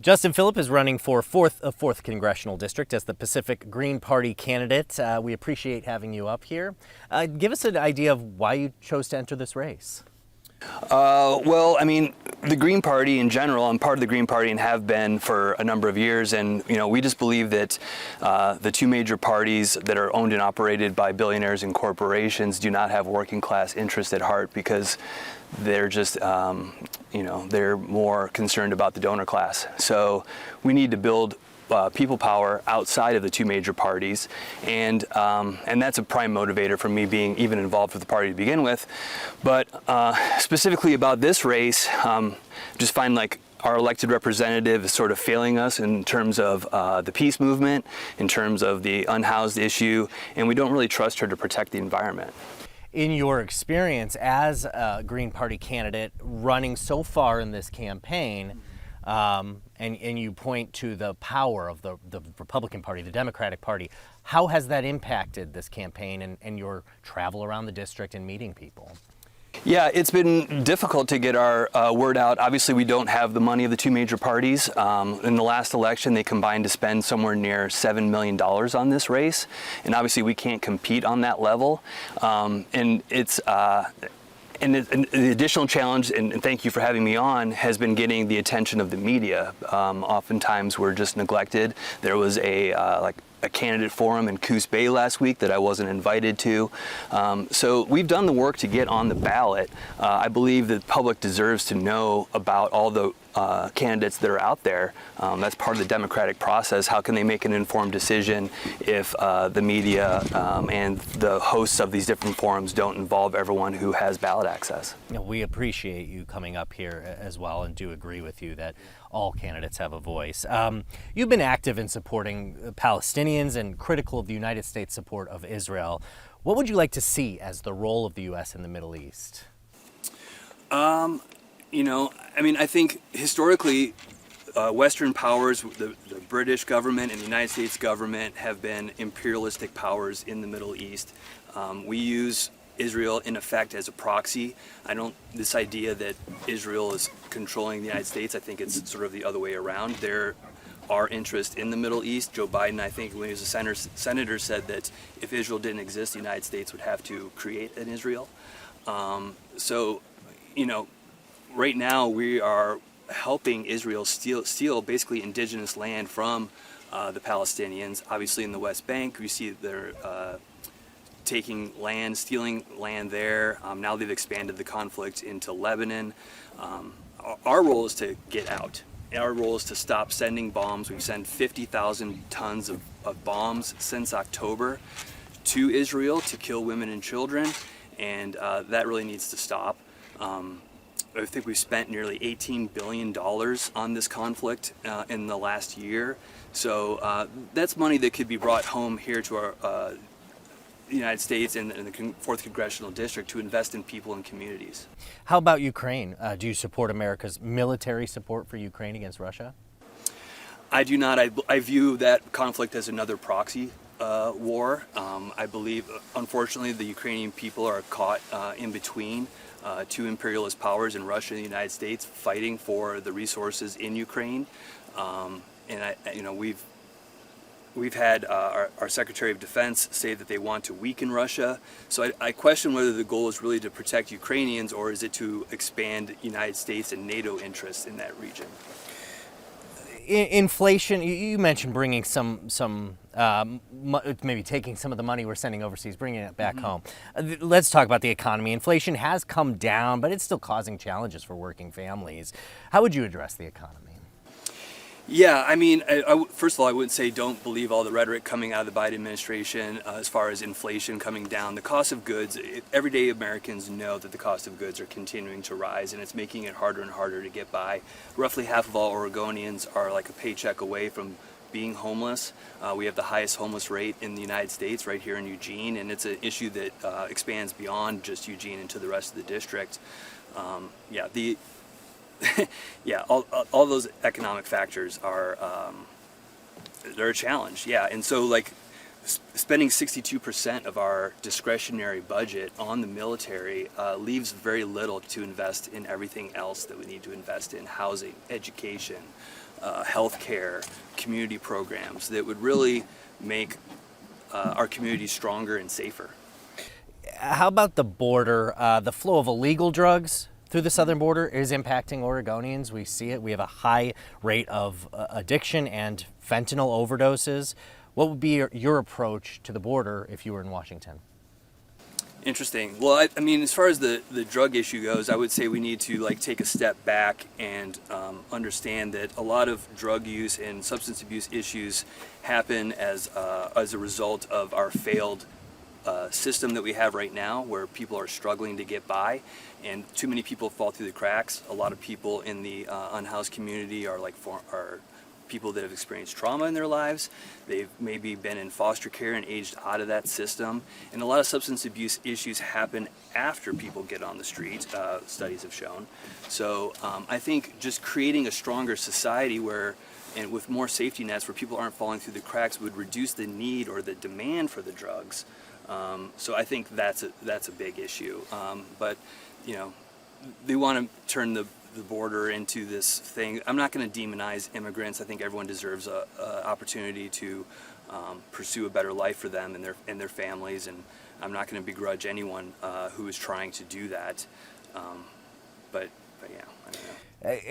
Justin Filip is running for 4th Congressional District as the Pacific Green Party candidate. We appreciate having you up here. Give us an idea of why you chose to enter this race. The Green Party in general, I'm part of the Green Party and have been for a number of years, and we just believe that the two major parties that are owned and operated by billionaires and corporations do not have working class interests at heart, because they're just, they're more concerned about the donor class. So we need to build people power outside of the two major parties, and that's a prime motivator for me being even involved with the party to begin with. But specifically about this race, just find like our elected representative is sort of failing us in terms of the peace movement, in terms of the unhoused issue, and we don't really trust her to protect the environment. In your experience as a Green Party candidate running so far in this campaign, and you point to the power of the Republican Party, the Democratic Party, how has that impacted this campaign and your travel around the district and meeting people? Yeah, it's been difficult to get our word out. Obviously, we don't have the money of the two major parties. In the last election, they combined to spend somewhere near $7 million on this race, and obviously we can't compete on that level. And the additional challenge, and thank you for having me on, has been getting the attention of the media. Oftentimes we're just neglected. There was a candidate forum in Coos Bay last week that I wasn't invited to. So we've done the work to get on the ballot. I believe that the public deserves to know about all the candidates that are out there. That's part of the democratic process. How can they make an informed decision if the media and the hosts of these different forums don't involve everyone who has ballot access? We appreciate you coming up here as well, and do agree with you that all candidates have a voice. You've been active in supporting Palestinians and critical of the United States' support of Israel. What would you like to see as the role of the U.S. in the Middle East? I think historically, Western powers, the British government and the United States government, have been imperialistic powers in the Middle East. We use Israel in effect as a proxy. This idea that Israel is controlling the United States, I think it's sort of the other way around. There are interests in the Middle East. Joe Biden, I think, when he was a senator, said that if Israel didn't exist, the United States would have to create an Israel. Right now we are helping Israel steal basically indigenous land from the Palestinians. Obviously in the West Bank, we see they're taking land, stealing land there. Now they've expanded the conflict into Lebanon. Our role is to get out. Our role is to stop sending bombs. We've sent 50,000 tons of bombs since October to Israel to kill women and children, and that really needs to stop. I think we've spent nearly $18 billion on this conflict in the last year. So that's money that could be brought home here to our the United States and the 4th Congressional District to invest in people and communities. How about Ukraine? Do you support America's military support for Ukraine against Russia? I do not. I view that conflict as another proxy war. I believe, unfortunately, the Ukrainian people are caught in between two imperialist powers in Russia and the United States, fighting for the resources in Ukraine. We've had our Secretary of Defense say that they want to weaken Russia. So I question whether the goal is really to protect Ukrainians, or is it to expand United States and NATO interests in that region. Inflation, you mentioned bringing maybe taking some of the money we're sending overseas, bringing it back home. Let's talk about the economy. Inflation has come down, but it's still causing challenges for working families. How would you address the economy? Yeah, first of all, I would say don't believe all the rhetoric coming out of the Biden administration as far as inflation coming down. The cost of goods, everyday Americans know that the cost of goods are continuing to rise, and it's making it harder and harder to get by. Roughly half of all Oregonians are like a paycheck away from being homeless. We have the highest homeless rate in the United States right here in Eugene, and it's an issue that expands beyond just Eugene into the rest of the district. All those economic factors are they're a challenge. Yeah, and so spending 62% of our discretionary budget on the military leaves very little to invest in everything else that we need to invest in: housing, education, healthcare, community programs that would really make our communities stronger and safer. How about the border? The flow of illegal drugs through the southern border is impacting Oregonians. We see it. We have a high rate of addiction and fentanyl overdoses. What would be your approach to the border if you were in Washington? Interesting. Well, I mean, as far as the drug issue goes, I would say we need to take a step back and understand that a lot of drug use and substance abuse issues happen as a result of our failed system that we have right now, where people are struggling to get by, and too many people fall through the cracks. A lot of people in the unhoused community are people that have experienced trauma in their lives. They've maybe been in foster care and aged out of that system. And a lot of substance abuse issues happen after people get on the street, studies have shown. So I think just creating a stronger society and with more safety nets where people aren't falling through the cracks would reduce the need or the demand for the drugs. So I think that's a big issue. But they want to turn the border into this thing. I'm not going to demonize immigrants. I think everyone deserves a opportunity to pursue a better life for them and their families, and I'm not going to begrudge anyone who is trying to do that. But yeah, I don't know.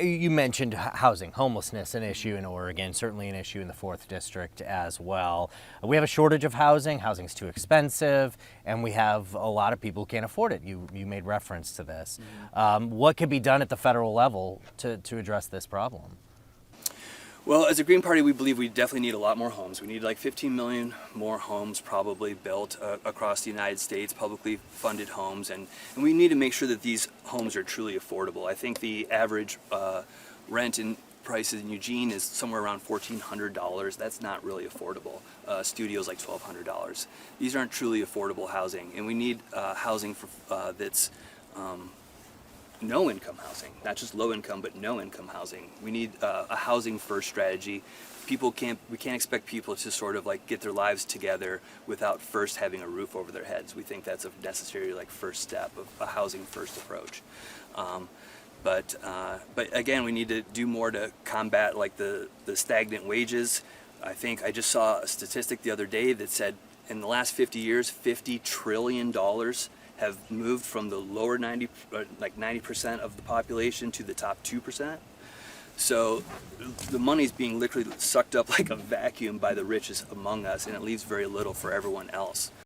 You mentioned housing, homelessness, an issue in Oregon, certainly an issue in the 4th District as well. We have a shortage of housing. Housing's too expensive, and we have a lot of people who can't afford it. You made reference to this. Mm-hmm. What could be done at the federal level to address this problem? Well, as a Green Party, we believe we definitely need a lot more homes. We need 15 million more homes probably built across the United States, publicly funded homes, and we need to make sure that these homes are truly affordable. I think the average rent and prices in Eugene is somewhere around $1,400. That's not really affordable. Studios like $1,200. These aren't truly affordable housing, and we need housing that's no income housing, not just low income, but no income housing. We need a housing first strategy. We can't expect people to sort of get their lives together without first having a roof over their heads. We think that's a necessary first step of a housing first approach. But again, we need to do more to combat the stagnant wages. I think I just saw a statistic the other day that said in the last 50 years, $50 trillion have moved from the lower 90% of the population to the top 2%. So the money's being literally sucked up like a vacuum by the richest among us, and it leaves very little for everyone else.